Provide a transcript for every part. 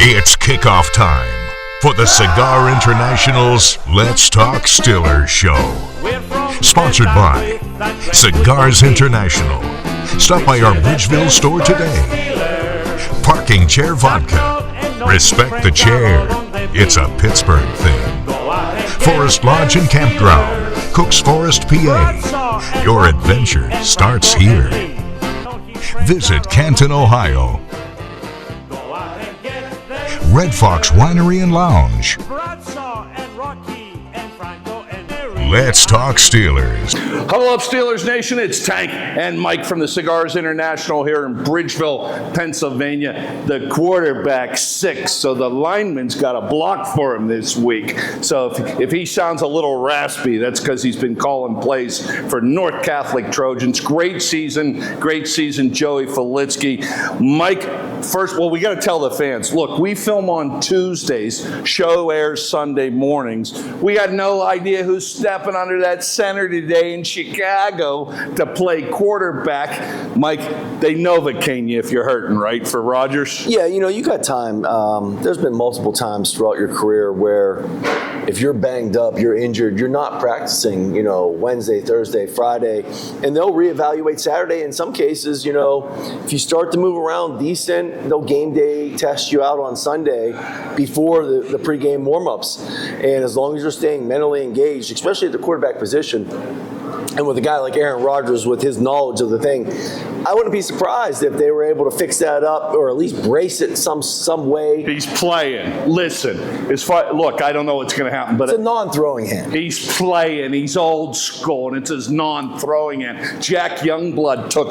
It's kickoff time for the Cigar International's Let's Talk Stil'rs show. Sponsored by Cigars International. Stop by our Bridgeville store today. Parking Chair Vodka. Respect the chair. It's a Pittsburgh thing. Forest Lodge and Campground. Cooks Forest, PA. Your adventure starts here. Visit Canton, Ohio. Red Fox Winery and Lounge. Let's talk Stil'rs. Hello up, Stil'rs Nation. It's Tank and Mike from the Cigars International here in Bridgeville, Pennsylvania. The quarterback's sick, so the lineman's got a block for him this week. So if he sounds a little raspy, that's because he's been calling plays for North Catholic Trojans. Great season, Joey Felitsky. Mike, first, well, we got to tell the fans, look, we film on Tuesdays, show airs Sunday mornings. We had no idea who's stepping under that center today in Chicago to play quarterback. Mike, they Novocaine you if you're hurting, right, for Rodgers? Yeah, you got time. There's been multiple times throughout your career where if you're banged up, you're injured, you're not practicing, Wednesday, Thursday, Friday, and they'll reevaluate Saturday. In some cases, if you start to move around decent, they'll game day test you out on Sunday before the pregame warm-ups. And as long as you're staying mentally engaged, especially at the quarterback position, and with a guy like Aaron Rodgers with his knowledge of the thing, I wouldn't be surprised if they were able to fix that up or at least brace it some way. He's playing. Listen, look, I don't know what's going to happen, but it's a non-throwing hand. He's playing. He's old school, and it's his non-throwing hand. Jack Youngblood took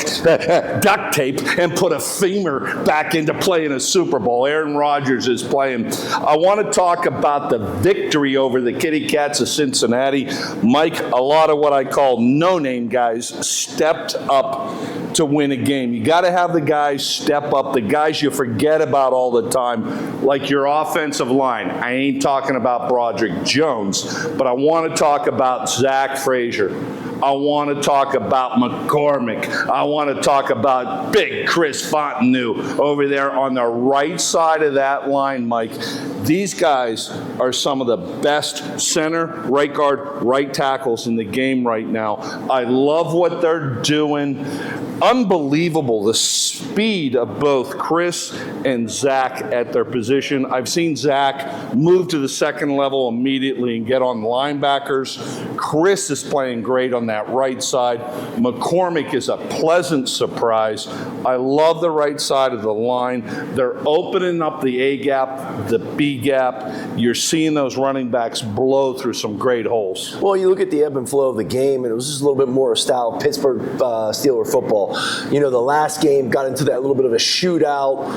duct tape and put a femur back into playing a Super Bowl. Aaron Rodgers is playing. I want to talk about the victory over the Kitty Cats of Cincinnati. Mike, a lot of what I call no-name guys stepped up to win a game. You got to have the guys step up, the guys you forget about all the time, like your offensive line. I ain't talking about Broderick Jones, but I want to talk about Zach Frazier. I want to talk about McCormick. I want to talk about big Chris Fontenot over there on the right side of that line, Mike. These guys are some of the best center, right guard, right tackles in the game right now. I love what they're doing. Unbelievable, the speed of both Chris and Zach at their position. I've seen Zach move to the second level immediately and get on linebackers. Chris is playing great on that right side. McCormick is a pleasant surprise. I love the right side of the line. They're opening up the A gap, the B gap. You're seeing those running backs blow through some great holes. Well, you look at the ebb and flow of the game, and it was just a little bit more style Pittsburgh Steelers football. The last game got into that little bit of a shootout,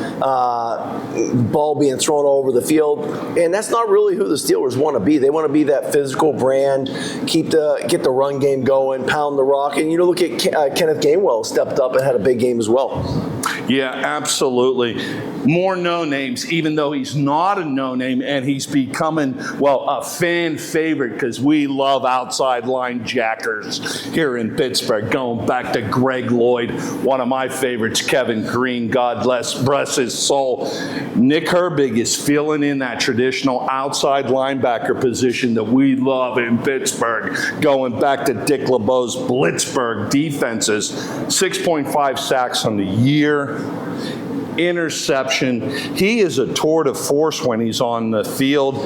ball being thrown all over the field, and that's not really who the Steelers want to be. They want to be that physical brand, get the run game going, pound the rock, and look at Kenneth Gainwell stepped up and had a big game as well. Yeah, absolutely. More no-names, even though he's not a no-name, and he's becoming, a fan favorite because we love outside line jackers here in Pittsburgh. Going back to Greg Lloyd, one of my favorites, Kevin Green, God bless his soul. Nick Herbig is filling in that traditional outside linebacker position that we love in Pittsburgh, going back to Dick LeBeau's Blitzburgh defenses. 6.5 sacks on the year. Interception. He is a tour de force when he's on the field.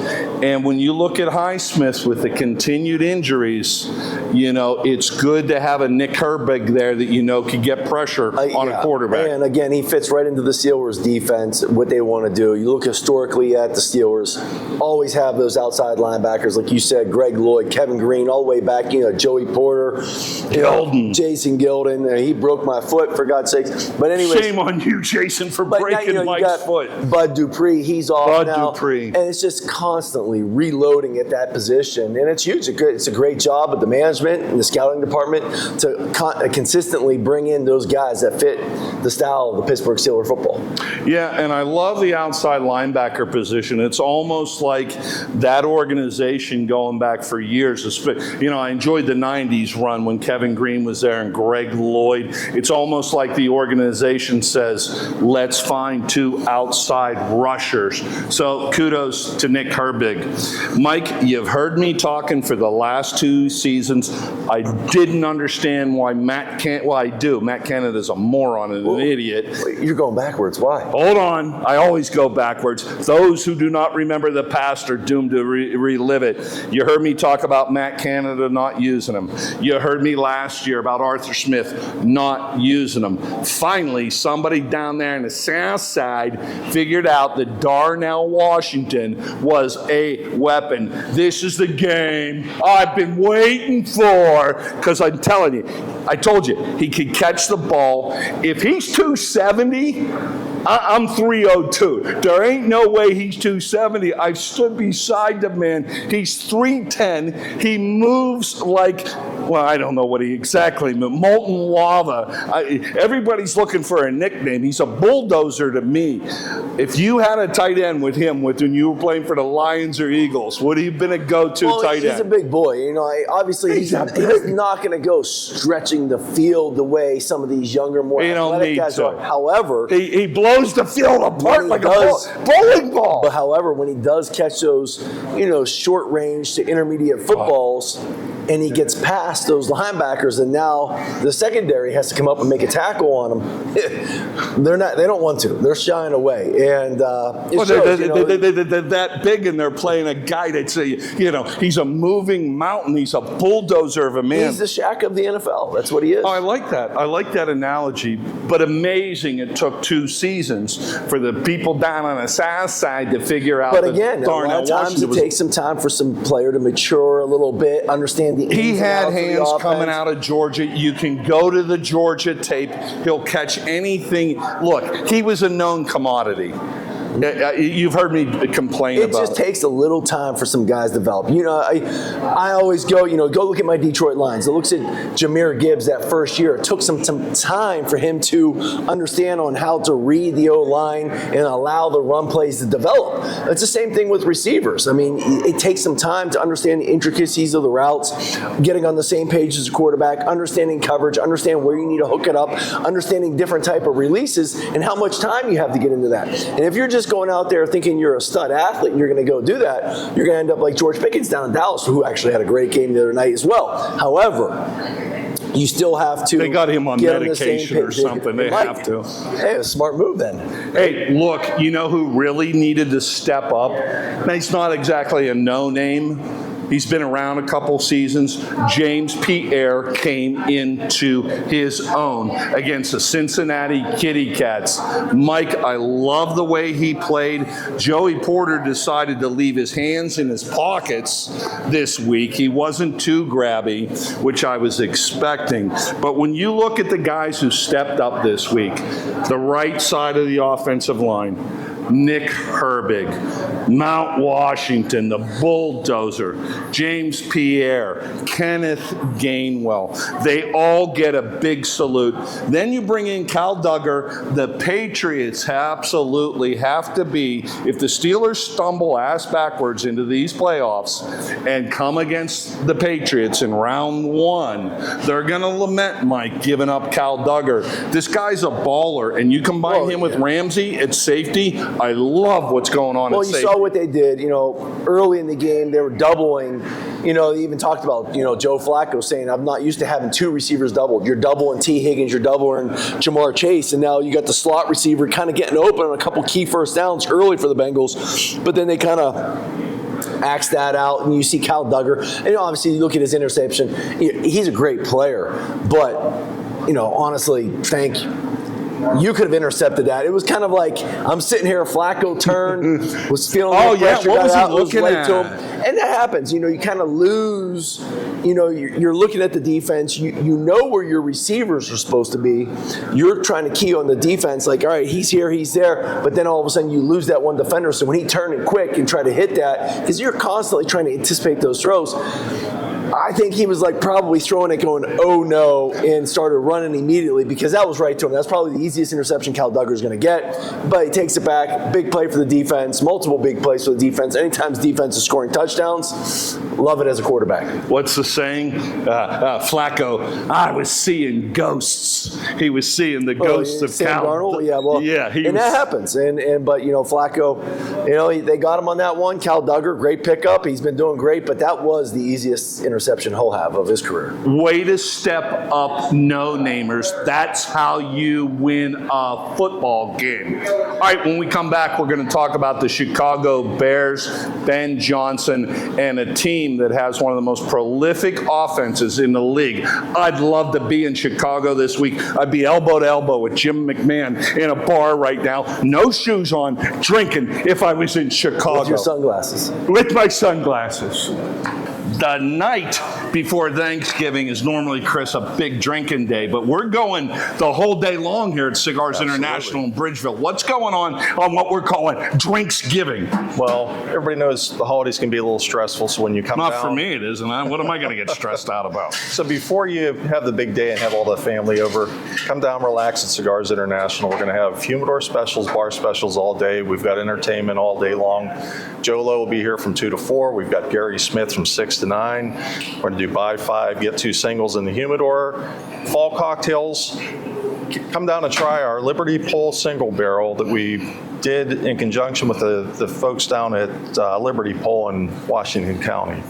And when you look at Highsmith with the continued injuries, it's good to have a Nick Herbig there that could get pressure on a quarterback. And again, he fits right into the Steelers defense, what they want to do. You look historically at the Steelers, always have those outside linebackers, like you said, Greg Lloyd, Kevin Green, all the way back, Joey Porter, Jason Gilden. He broke my foot, for God's sakes. But anyway, shame on you, Jason, for breaking Mike's foot. Bud Dupree, he's off now. And it's just constantly reloading at that position. And it's huge. It's a great job at the management and the scouting department to consistently bring in those guys that fit the style of the Pittsburgh Steelers football. Yeah, and I love the outside linebacker position. It's almost like that organization going back for years. I enjoyed the 90s run when Kevin Green was there and Greg Lloyd. It's almost like the organization says, let's let's find 2 outside rushers. So kudos to Nick Herbig. Mike, you've heard me talking for the last 2 seasons. I didn't understand why Matt Canada's a moron and an idiot. You're going backwards. Why? Hold on. I always go backwards. Those who do not remember the past are doomed to relive it. You heard me talk about Matt Canada not using him. You heard me last year about Arthur Smith not using him. Finally, somebody down there in the south side figured out that Darnell Washington was a weapon. This is the game I've been waiting for, because I'm telling you, I told you, he could catch the ball. If he's 270, I'm 302. There ain't no way he's 270. I've stood beside the man. He's 310. He moves like, well, I don't know what he exactly moves. Molten lava. Everybody's looking for a nickname. He's a bulldozer to me. If you had a tight end with him when you were playing for the Lions or Eagles, would he have been a go-to tight end? He's a big boy. You know, obviously he's not going to go stretching the field the way some of these younger, more athletic guys are. However, he blows the field apart like a bowling ball. But however, when he does catch those, short range to intermediate footballs, and he gets past those linebackers, and now the secondary has to come up and make a tackle on him. They don't want to. They're shying away, and they're that big, and they're playing a guy that's he's a moving mountain. He's a bulldozer of a man. He's the Shaq of the NFL. That's what he is. Oh, I like that. I like that analogy. But amazing, it took 2 seasons for the people down on the south side to figure out. But again, a lot of times it takes some time for some player to mature a little bit, understand. He had hands coming out of Georgia. You can go to the Georgia tape. He'll catch anything. Look, he was a known commodity. You've heard me complain about it. It just takes a little time for some guys to develop. I always go look at my Detroit Lions. It looks at Jahmyr Gibbs that first year. It took some time for him to understand on how to read the O-line and allow the run plays to develop. It's the same thing with receivers. I mean, it takes some time to understand the intricacies of the routes, getting on the same page as a quarterback, understanding coverage, understand where you need to hook it up, understanding different type of releases, and how much time you have to get into that. And if you're just going out there thinking you're a stud athlete and you're going to go do that, you're going to end up like George Pickens down in Dallas, who actually had a great game the other night as well. However, you still have to. They got him on medication or something. They have to. Hey, a smart move then. Hey, look, you know who really needed to step up? Now, he's not exactly a no-name. He's been around a couple seasons. James Pierre came into his own against the Cincinnati Kitty Cats. Mike, I love the way he played. Joey Porter decided to leave his hands in his pockets this week. He wasn't too grabby, which I was expecting. But when you look at the guys who stepped up this week, the right side of the offensive line, Nick Herbig, Mount Washington, the bulldozer, James Pierre, Kenneth Gainwell. They all get a big salute. Then you bring in Cal Duggar. The Patriots absolutely have to be, if the Steelers stumble ass backwards into these playoffs and come against the Patriots in round 1, they're going to lament Mike giving up Cal Duggar. This guy's a baller, and you combine him with Ramsey at safety. I love what's going on at safety. Well, you saw what they did, early in the game. They were doubling. They even talked about, Joe Flacco saying, I'm not used to having 2 receivers doubled. You're doubling T. Higgins, you're doubling Jamar Chase, and now you got the slot receiver kind of getting open on a couple key first downs early for the Bengals, but then they kind of axe that out, and you see Cal Duggar. And obviously, you look at his interception. He's a great player, but, honestly, thank you. You could have intercepted that. It was kind of like, I'm sitting here, Flacco turned, was feeling the pressure, what was he out, looking was late at? to him. And that happens. You kind of lose, you're looking at the defense. You know where your receivers are supposed to be. You're trying to key on the defense, like, all right, he's here, he's there. But then all of a sudden you lose that one defender. So when he turned it quick and tried to hit that, because you're constantly trying to anticipate those throws, I think he was probably throwing it going, oh no, and started running immediately because that was right to him. That's probably the easiest interception Cal Duggar is going to get. But he takes it back. Big play for the defense. Multiple big plays for the defense. Anytime the defense is scoring touchdowns, touchdowns. Love it as a quarterback. What's the saying? Flacco, I was seeing ghosts. He was seeing the ghosts of Sam Cal. Darnold? Yeah, well, yeah, that happens. But Flacco, they got him on that one. Cal Duggar, great pickup. He's been doing great, but that was the easiest interception he'll have of his career. Way to step up, no-namers. That's how you win a football game. All right, when we come back, we're going to talk about the Chicago Bears, Ben Johnson, and a team that has one of the most prolific offenses in the league. I'd love to be in Chicago this week. I'd be elbow to elbow with Jim McMahon in a bar right now, no shoes on, drinking if I was in Chicago. With your sunglasses. With my sunglasses. The night before Thanksgiving is normally, Chris, a big drinking day, but we're going the whole day long here at Cigars International in Bridgeville. What's going on what we're calling Drinksgiving? Well, everybody knows the holidays can be a little stressful, so when you come down... Not for me, it isn't. What am I going to get stressed out about? So before you have the big day and have all the family over, come down, relax at Cigars International. We're going to have humidor specials, bar specials all day. We've got entertainment all day long. Jolo will be here from 2 to 4. We've got Gary Smith from 6 to 9. We're going to do buy 5, get 2 singles in the humidor. Fall cocktails. Come down and try our Liberty Pole single barrel that we did in conjunction with the folks down at Liberty Pole in Washington County.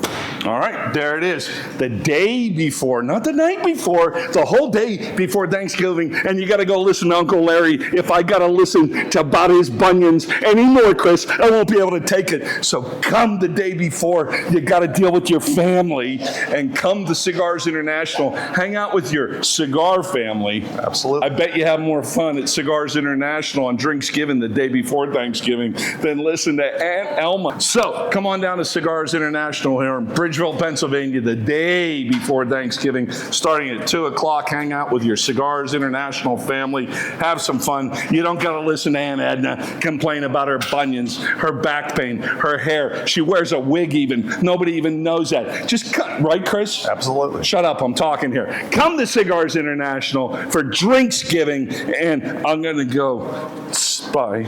All right, there it is. The day before, not the night before, the whole day before Thanksgiving, and you got to go listen to Uncle Larry. If I got to listen to about his bunions anymore, Chris, I won't be able to take it. So come the day before. You got to deal with your family and come to Cigars International. Hang out with your cigar family. Absolutely. I bet you have more fun at Cigars International on Drinksgiving the day before Thanksgiving than listen to Aunt Elma. So come on down to Cigars International here in Bridgeville, Pennsylvania, the day before Thanksgiving, starting at 2 o'clock. Hang out with your Cigars International family. Have some fun. You don't got to listen to Aunt Edna complain about her bunions, her back pain, her hair. She wears a wig even. Nobody even knows that. Just cut, right, Chris? Absolutely. Shut up, I'm talking here. Come to Cigars International for Drinksgiving, and I'm going to go spy.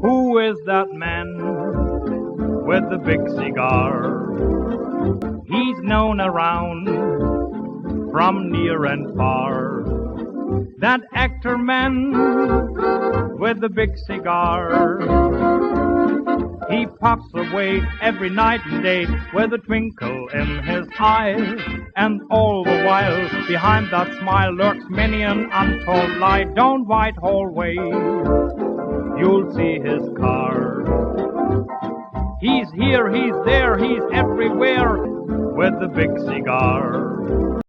Who is that man with the big cigar? He's known around from near and far. That actor man with the big cigar. He puffs away every night and day with a twinkle in his eyes. And all the while, behind that smile lurks many an untold lie. Down Whitehall Way, you'll see his car. He's here, he's there, he's everywhere with the big cigar.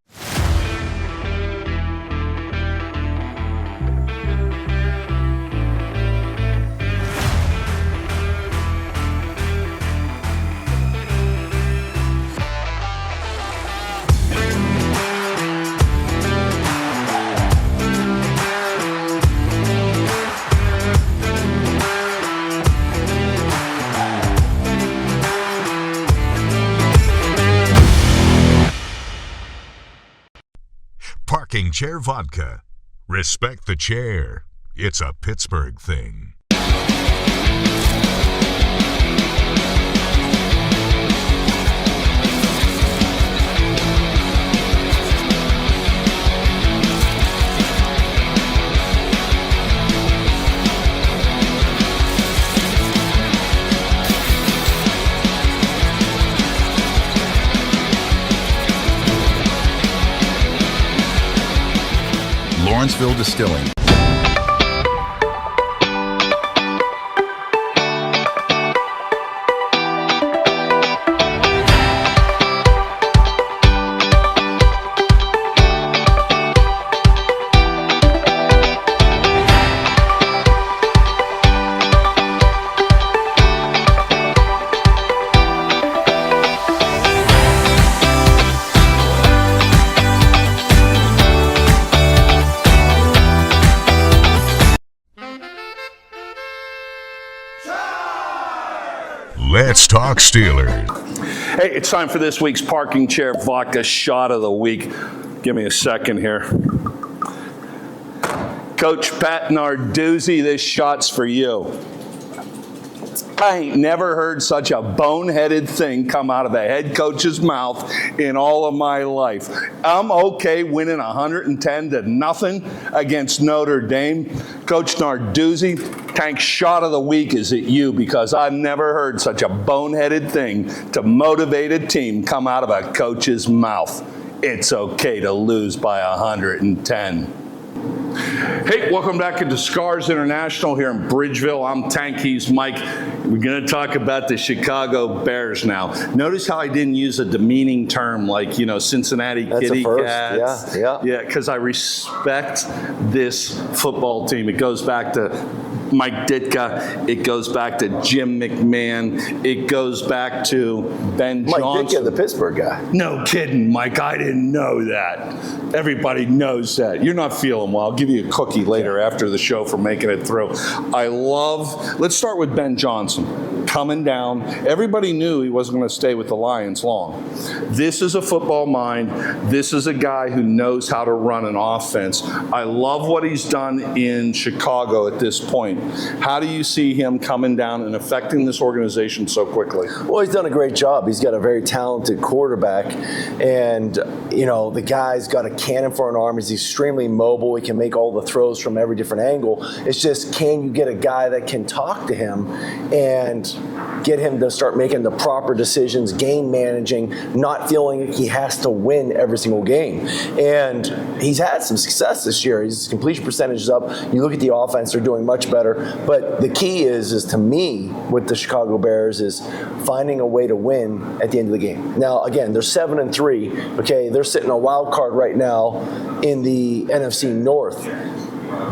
Parking chair vodka. Respect the chair. It's a Pittsburgh thing. Lawrenceville Distilling. Let's talk Steelers. Hey, it's time for this week's Parking Chair Vodka Shot of the Week. Give me a second here. Coach Pat Narduzzi, this shot's for you. I ain't never heard such a boneheaded thing come out of a head coach's mouth in all of my life. I'm okay winning 110-0 against Notre Dame. Coach Narduzzi, Tank shot of the week is at you, because I've never heard such a boneheaded thing to motivate a team come out of a coach's mouth. It's okay to lose by 110. Hey, welcome back to Cigars International here in Bridgeville. I'm Tank, he's Mike. We're going to talk about the Chicago Bears now. Notice how I didn't use a demeaning term like, Cincinnati Kitty Cats. Yeah, because I respect this football team. It goes back to Mike Ditka. It goes back to Jim McMahon. It goes back to Ben Johnson. Mike Ditka, the Pittsburgh guy. No kidding, Mike. I didn't know that. Everybody knows that. You're not feeling well. I'll give you a cookie later after the show for making it through. Let's start with Ben Johnson coming down. Everybody knew he wasn't going to stay with the Lions long. This is a football mind. This is a guy who knows how to run an offense. I love what he's done in Chicago at this point. How do you see him coming down and affecting this organization so quickly? Well, he's done a great job. He's got a very talented quarterback, and the guy's got a cannon for an arm. He's extremely mobile. He can make all the throws from every different angle. It's just, can you get a guy that can talk to him and get him to start making the proper decisions, game managing, not feeling like he has to win every single game. And he's had some success this year. His completion percentage is up. You look at the offense, they're doing much better. But the key is to me, with the Chicago Bears, is finding a way to win at the end of the game. Now, again, they're 7-3. Okay, they're sitting a wild card right now in the NFC North.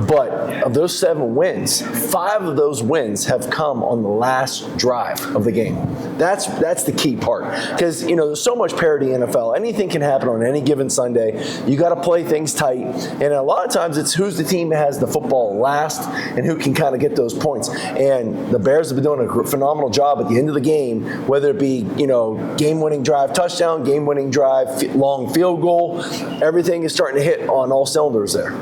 But of those 7 wins, 5 of those wins have come on the last drive of the game. That's the key part. Because, there's so much parity in NFL. Anything can happen on any given Sunday. You got to play things tight. And a lot of times it's who's the team that has the football last and who can kind of get those points. And the Bears have been doing a phenomenal job at the end of the game, whether it be, game-winning drive touchdown, game-winning drive, long field goal. Everything is starting to hit on all cylinders there.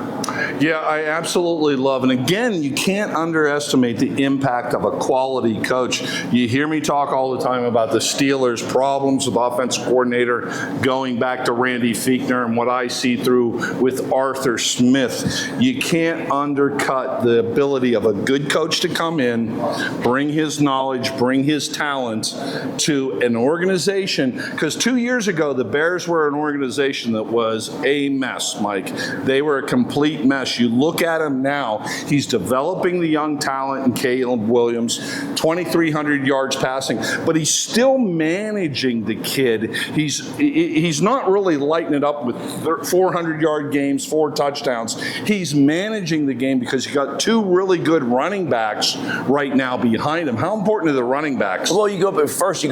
Yeah, I absolutely love. And again, you can't underestimate the impact of a quality coach. You hear me talk all the time about the Stil'rs' problems with offensive coordinator, going back to Randy Fichtner and what I see through with Arthur Smith. You can't undercut the ability of a good coach to come in, bring his knowledge, bring his talent to an organization. Because 2 years ago, the Bears were an organization that was a mess, Mike. They were a complete mess. You look at him now, he's developing the young talent in Caleb Williams, 2,300 yards passing, but he's still managing the kid. He's not really lighting it up with 400-yard games, 4 touchdowns. He's managing the game because you got 2 really good running backs right now behind him. How important are the running backs? Well, you go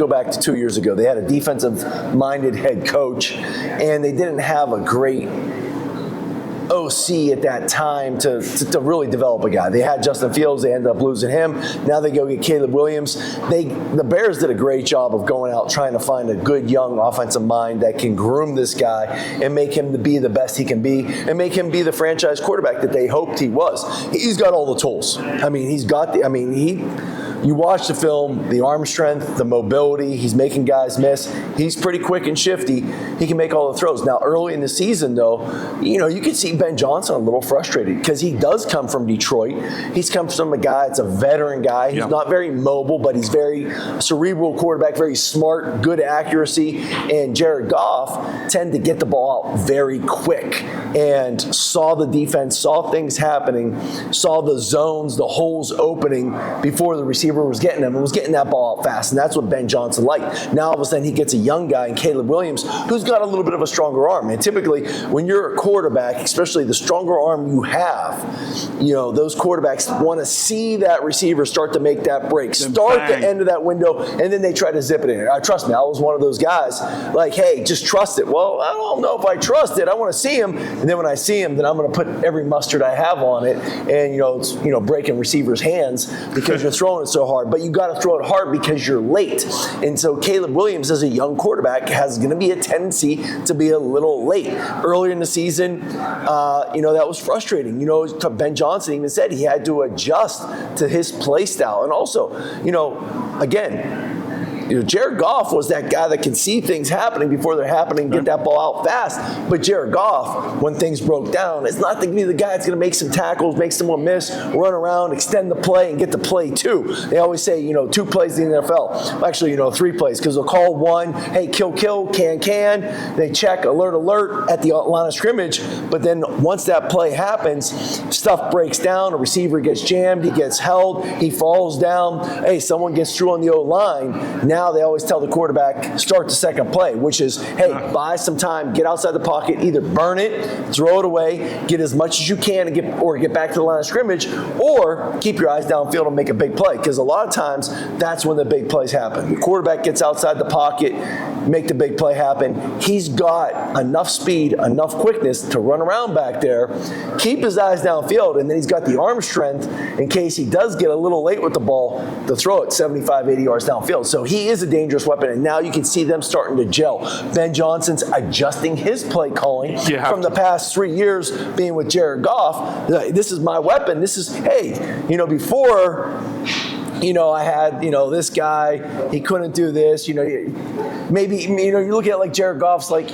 back to 2 years ago. They had a defensive-minded head coach, and they didn't have a great OC at that time to really develop a guy. They had Justin Fields. They ended up losing him. Now they go get Caleb Williams. The Bears did a great job of going out trying to find a good young offensive mind that can groom this guy and make him to be the best he can be and make him be the franchise quarterback that they hoped he was. He's got all the tools. You watch the film, the arm strength, the mobility, he's making guys miss. He's pretty quick and shifty. He can make all the throws. Now, early in the season, though, you could see Ben Johnson a little frustrated because he does come from Detroit. He's come from a guy that's a veteran guy. He's not very mobile, but he's very cerebral quarterback, very smart, good accuracy. And Jared Goff tend to get the ball out very quick and saw the defense, saw things happening, saw the zones, the holes opening before the receiver was getting them and was getting that ball out fast. And that's what Ben Johnson liked. Now, all of a sudden, he gets a young guy in Caleb Williams who's got a little bit of a stronger arm. And typically, when you're a quarterback, especially the stronger arm you have, those quarterbacks want to see that receiver start to make that break, start the end of that window, and then they try to zip it in. Trust me, I was one of those guys, like, hey, just trust it. Well, I don't know if I trust it. I want to see him. And then when I see him, then I'm going to put every mustard I have on it. And, it's, breaking receivers' hands because you're throwing it so hard. But you got to throw it hard because you're late. And so Caleb Williams, as a young quarterback, has going to be a tendency to be a little late. Earlier in the season, that was frustrating. Ben Johnson even said he had to adjust to his play style. And also, again, Jared Goff was that guy that can see things happening before they're happening, get that ball out fast. But Jared Goff, when things broke down, it's not going to be the guy that's going to make some tackles, make someone miss, run around, extend the play, and get the play two. They always say, 2 plays in the NFL. Actually, 3 plays, because they'll call one, hey, kill, can. They check, alert at the line of scrimmage. But then once that play happens, stuff breaks down. A receiver gets jammed, he gets held, he falls down. Hey, someone gets through on the O-line. Now they always tell the quarterback, start the second play, which is, hey, buy some time, get outside the pocket, either burn it, throw it away, get as much as you can and get back to the line of scrimmage, or keep your eyes downfield and make a big play. Because a lot of times, that's when the big plays happen. The quarterback gets outside the pocket, make the big play happen. He's got enough speed, enough quickness to run around back there, keep his eyes downfield, and then he's got the arm strength in case he does get a little late with the ball to throw it 75, 80 yards downfield. So he is a dangerous weapon, and now you can see them starting to gel. Ben Johnson's adjusting his play calling from the past 3 years being with Jared Goff. This is my weapon. This is, before, I had, this guy, he couldn't do this, maybe, you look at like Jared Goff's like,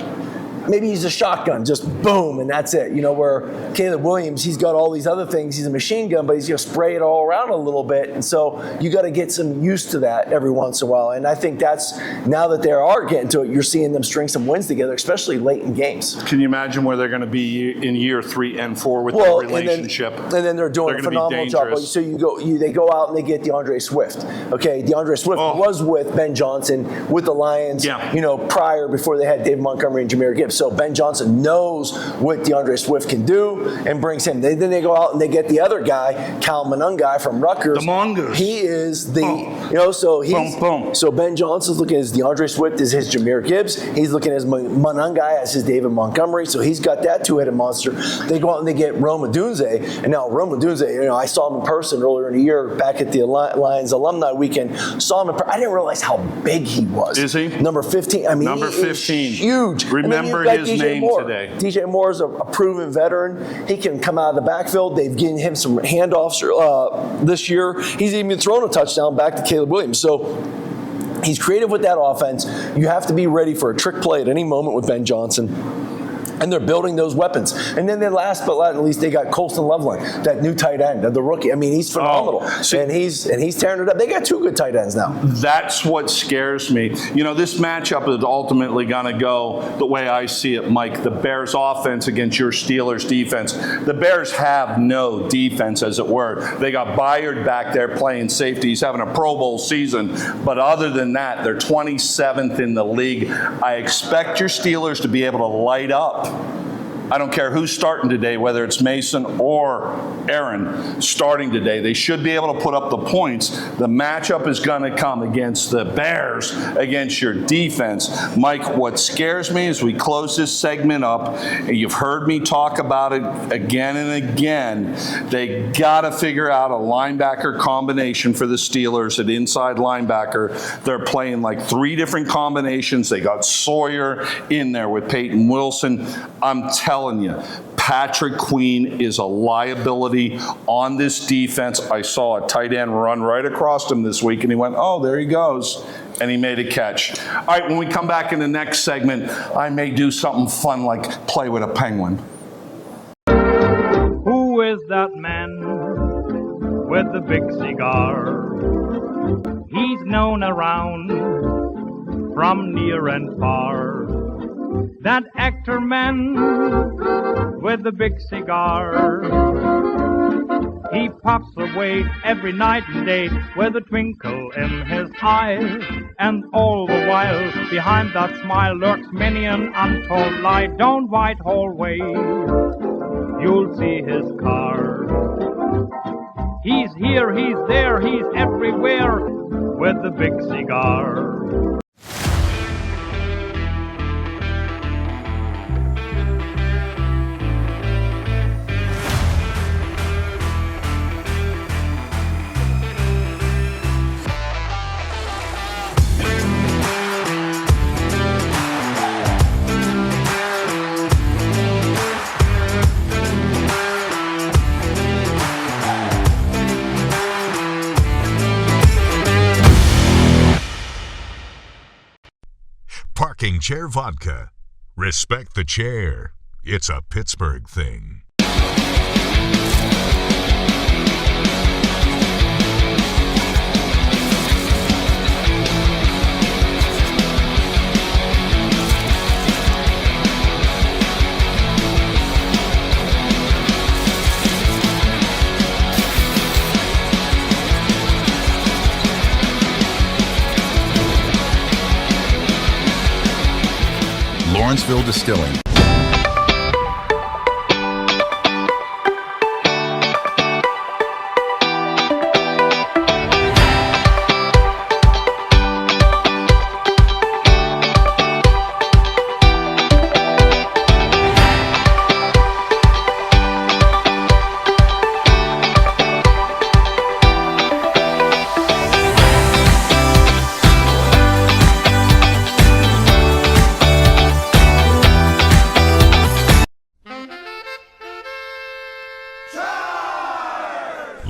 maybe he's a shotgun, just boom, and that's it. Where Caleb Williams, he's got all these other things. He's a machine gun, but he's going to spray it all around a little bit. And so you got to get some used to that every once in a while. And I think that's, now that they are getting to it, you're seeing them string some wins together, especially late in games. Can you imagine where they're going to be in year 3 and 4 with their relationship? And then they're doing a phenomenal job. So they go out and they get DeAndre Swift. Okay, DeAndre Swift was with Ben Johnson with the Lions, prior, before they had David Montgomery and Jahmyr Gibbs. So Ben Johnson knows what DeAndre Swift can do and brings him. Then they go out and they get the other guy, Cal Monangai from Rutgers. The Mongoose. He is the, so he's, so Ben Johnson's looking at his DeAndre Swift as his Jahmyr Gibbs. He's looking at his Monangai as his David Montgomery. So he's got that two-headed monster. They go out and they get Rome Odunze. And now Rome Odunze, I saw him in person earlier in the year back at the Lions Alumni Weekend. Saw him I didn't realize how big he was. Is he? Number 15. I mean, number 15. Huge. Remember his DJ name Moore. today. DJ Moore is a proven veteran. He can come out of the backfield. They've given him some handoffs this year. He's even thrown a touchdown back to Caleb Williams. So he's creative with that offense. You have to be ready for a trick play at any moment with Ben Johnson. And they're building those weapons. And then last but not least, they got Colston Loveland, that new tight end, the rookie. I mean, he's phenomenal. And he's tearing it up. They got 2 good tight ends now. That's what scares me. This matchup is ultimately going to go the way I see it, Mike. The Bears offense against your Steelers defense. The Bears have no defense, as it were. They got Byard back there playing safety. He's having a Pro Bowl season. But other than that, they're 27th in the league. I expect your Steelers to be able to light up. I don't care who's starting today, whether it's Mason or Aaron starting today. They should be able to put up the points. The matchup is going to come against the Bears, against your defense. Mike, what scares me as we close this segment up, and you've heard me talk about it again and again, they got to figure out a linebacker combination for the Steelers at inside linebacker. They're playing like 3 different combinations. They got Sawyer in there with Peyton Wilson. I'm telling you, Patrick Queen is a liability on this defense. I saw a tight end run right across him this week, and he went, oh, there he goes. And he made a catch. All right, when we come back in the next segment, I may do something fun like play with a penguin. Who is that man with the big cigar? He's known around from near and far. That actor man with the big cigar. He puffs away every night and day with a twinkle in his eye. And all the while behind that smile lurks many an untold lie. Down Whitehall Way you'll see his car. He's here, he's there, he's everywhere with the big cigar. Rocking Chair Vodka. Respect the chair. It's a Pittsburgh thing. Lawrenceville Distilling.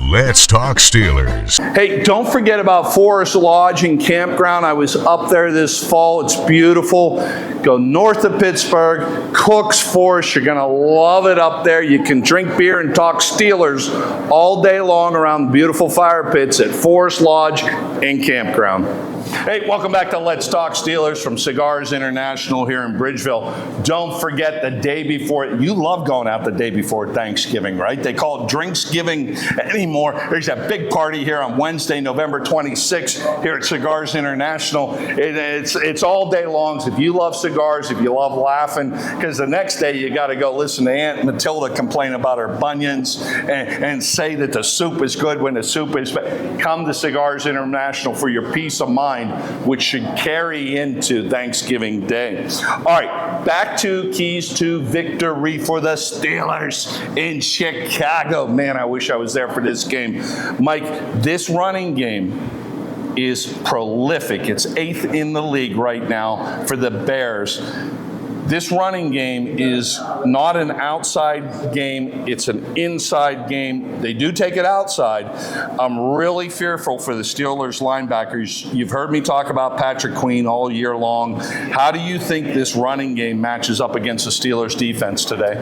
Let's talk Stil'rs. Hey, don't forget about Forest Lodge and Campground. I was up there this fall. It's beautiful. Go north of Pittsburgh, Cook's Forest. You're going to love it up there. You can drink beer and talk Stil'rs all day long around the beautiful fire pits at Forest Lodge and Campground. Hey, welcome back to Let's Talk Stil'rs from Cigars International here in Bridgeville. Don't forget the day before. You love going out the day before Thanksgiving, right? They call it Drinksgiving anymore. There's a big party here on Wednesday, November 26th here at Cigars International. It's all day long. So if you love cigars, if you love laughing, because the next day you got to go listen to Aunt Matilda complain about her bunions and say that the soup is good when the soup is bad. Come to Cigars International for your peace of mind, which should carry into Thanksgiving Day. All right, back to keys to victory for the Stil'rs in Chicago. Man, I wish I was there for this game. Mike, this running game is prolific. It's 8th in the league right now for the Bears. This running game is not an outside game, it's an inside game. They do take it outside. I'm really fearful for the Stil'rs linebackers. You've heard me talk about Patrick Queen all year long. How do you think this running game matches up against the Stil'rs defense today?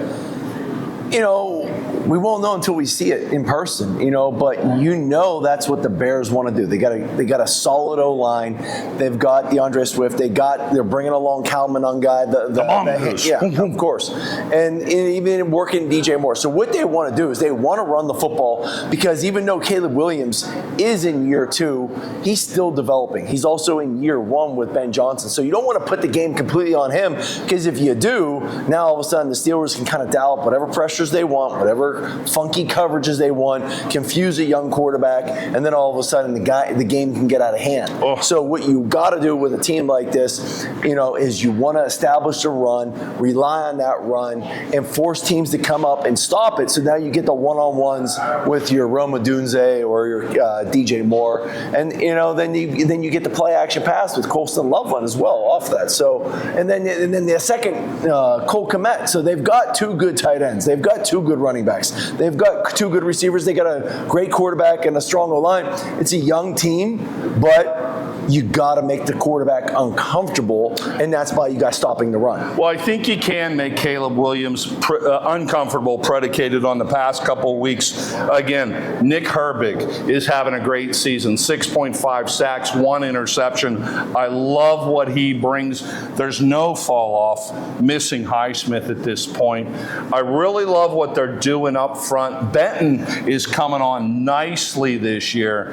You know, we won't know until we see it in person, but that's what the Bears want to do. They got a solid O-line. They've got DeAndre Swift. They're bringing along Calvin Unguy. Yeah, of course. And even working DJ Moore. So what they want to do is they want to run the football, because even though Caleb Williams is in year 2, he's still developing. He's also in year 1 with Ben Johnson. So you don't want to put the game completely on him, because if you do, now all of a sudden the Stil'rs can kind of dial up whatever pressures they want, whatever funky coverages they want, confuse a young quarterback, and then all of a sudden the game can get out of hand. Oh. So what you got to do with a team like this, is you want to establish a run, rely on that run, and force teams to come up and stop it. So now you get the one-on-ones with your Rome Odunze or your DJ Moore, and then you get the play-action pass with Colston Loveland as well off that. So and then the second Cole Kmet. So they've got 2 good tight ends. They've got 2 good running backs. They've got 2 good receivers. They got a great quarterback and a strong O-line. It's a young team, but you got to make the quarterback uncomfortable, and that's by you guys stopping the run. Well, I think you can make Caleb Williams uncomfortable, predicated on the past couple of weeks. Again, Nick Herbig is having a great season, 6.5 sacks, 1 interception. I love what he brings. There's no fall off, missing Highsmith at this point. I really love what they're doing up front. Benton is coming on nicely this year.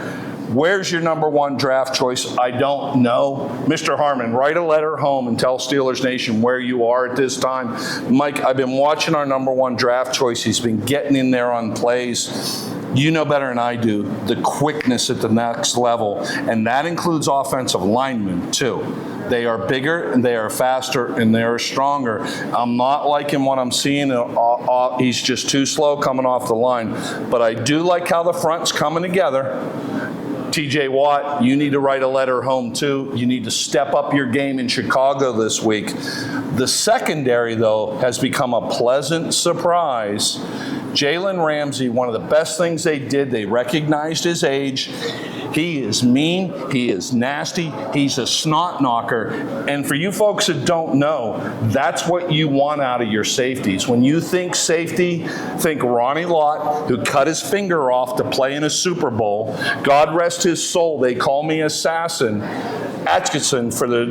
Where's your number 1 draft choice? I don't know. Mr. Harmon, write a letter home and tell Stil'rs Nation where you are at this time. Mike, I've been watching our number 1 draft choice. He's been getting in there on plays. You know better than I do the quickness at the next level, and that includes offensive linemen too. They are bigger, and they are faster, and they are stronger. I'm not liking what I'm seeing. He's just too slow coming off the line. But I do like how the front's coming together. TJ Watt, you need to write a letter home too. You need to step up your game in Chicago this week. The secondary, though, has become a pleasant surprise. Jalen Ramsey, one of the best things they did, they recognized his age. He is mean. He is nasty. He's a snot knocker. And for you folks that don't know, that's what you want out of your safeties. When you think safety, think Ronnie Lott, who cut his finger off to play in a Super Bowl. God rest his soul. They call me Assassin. Atkinson for the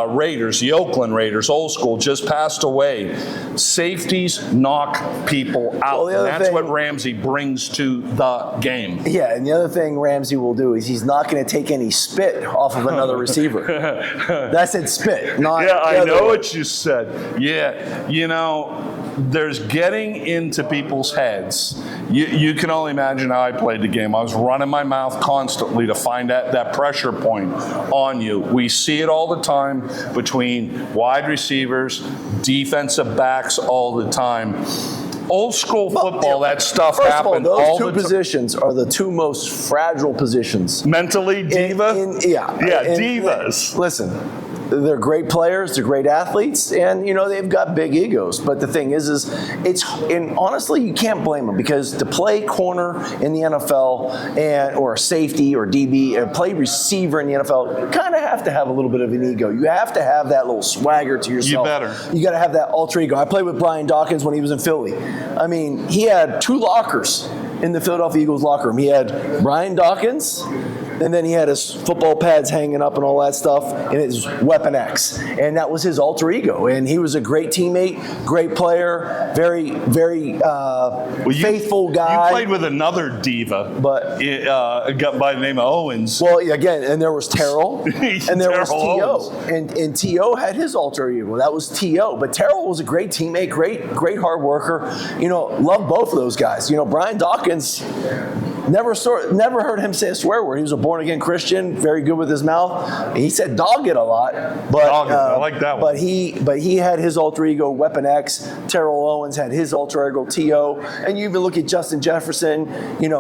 Raiders, the Oakland Raiders, old school, just passed away. Safeties knock people out. Well, and that's what Ramsey brings to the game. Yeah, and the other thing Ramsey will do is he's not going to take any spit off of another receiver. That said spit, not yeah, I know way. what you said. Yeah, you know, there's getting into people's heads. You can only imagine how I played the game. I was running my mouth constantly to find that pressure point on you. We see it all the time between wide receivers, defensive backs all the time. Old school football, that stuff happened all the time. Those two positions are the two most fragile positions. Mentally, diva? Divas. Listen, they're great players, they're great athletes, and they've got big egos. But the thing is and honestly, you can't blame them, because to play corner in the NFL or safety or DB and play receiver in the NFL, you kind of have to have a little bit of an ego. You have to have that little swagger to yourself. You better. You got to have that alter ego. I played with Brian Dawkins when he was in Philly. I mean, he had 2 lockers in the Philadelphia Eagles locker room. He had Brian Dawkins, and then he had his football pads hanging up and all that stuff, and his Weapon X. And that was his alter ego. And he was a great teammate, great player, very, very faithful guy. You played with another diva, but by the name of Owens. Well, again, and there was Terrell, and there was T.O. And T.O. had his alter ego. That was T.O. But Terrell was a great teammate, great hard worker. Love both of those guys. Brian Dawkins, never heard him say a swear word. He was a born-again Christian, very good with his mouth. He said dog it a lot, but I like that one. But he had his alter ego, Weapon X. Terrell Owens had his alter ego, T.O. And you even look at Justin Jefferson.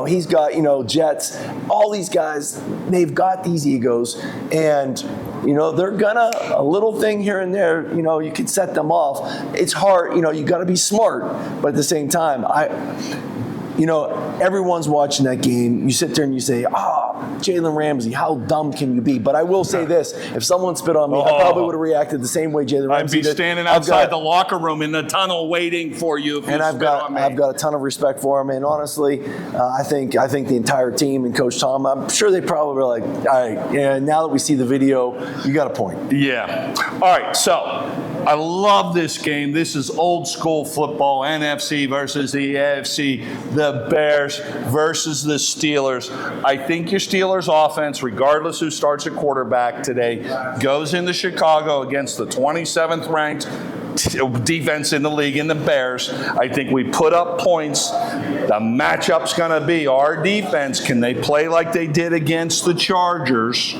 He's got Jets. All these guys, they've got these egos, and they're gonna, a little thing here and there, you can set them off. It's hard. You got to be smart, but at the same time, everyone's watching that game. You sit there and you say, Jalen Ramsey, how dumb can you be? But I will say this, if someone spit on me, I probably would have reacted the same way Jalen Ramsey did. I'd be standing outside the locker room in the tunnel waiting for you if you spit on me. I've got a ton of respect for him, and honestly, I think the entire team and Coach Tom, I'm sure they probably were like, all right, now that we see the video, you got a point. Yeah. All right, so I love this game. This is old school football, NFC versus the AFC, the Bears versus the Steelers. I think your Steelers offense, regardless who starts at quarterback today, goes into Chicago against the 27th ranked defense in the league in the Bears. I think we put up points. The matchup's going to be our defense. Can they play like they did against the Chargers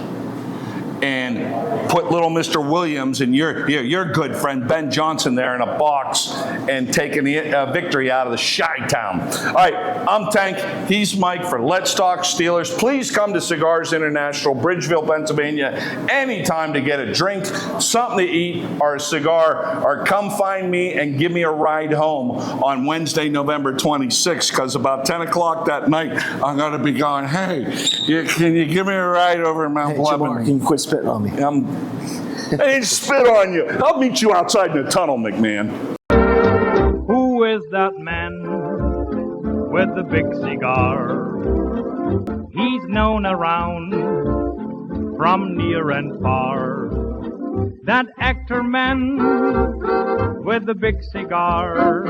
and put little Mr. Williams and your good friend Ben Johnson there in a box and taking the victory out of the Chi-Town? All right, I'm Tank. He's Mike for Let's Talk Steelers. Please come to Cigars International, Bridgeville, Pennsylvania, anytime to get a drink, something to eat, or a cigar, or come find me and give me a ride home on Wednesday, November 26th, because about 10 o'clock that night, I'm going to be going, hey, can you give me a ride over in Mount Lebanon? Can you quit spitting on me? I didn't spit on you. I'll meet you outside in the tunnel, McMahon. Who is that man with the big cigar? He's known around from near and far. That actor man with the big cigar.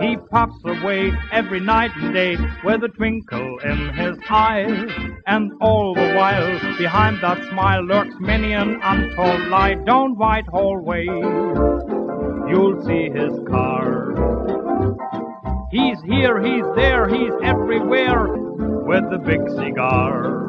He pops away every night and day with a twinkle in his eye. And all the while, behind that smile lurks many an untold lie. Down Whitehall Way, you'll see his car. He's here, he's there, he's everywhere with the big cigar.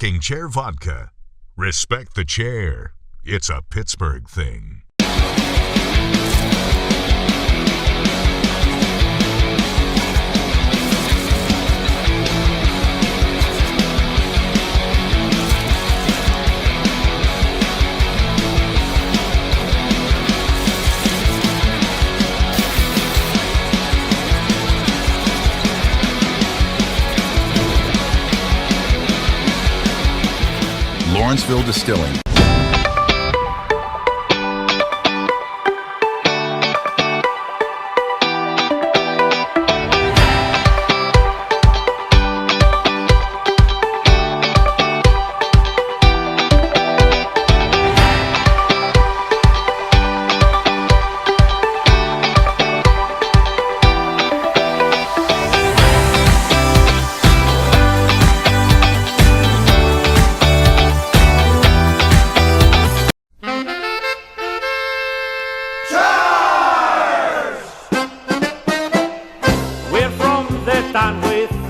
Rocking Chair Vodka. Respect the chair. It's a Pittsburgh thing. Lawrenceville Distilling.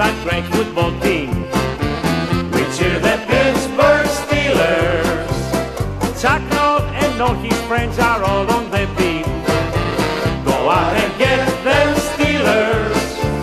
that great football team. We cheer the Pittsburgh Stil'rs. Chuck Noll and all his friends are all on the team. Go out and get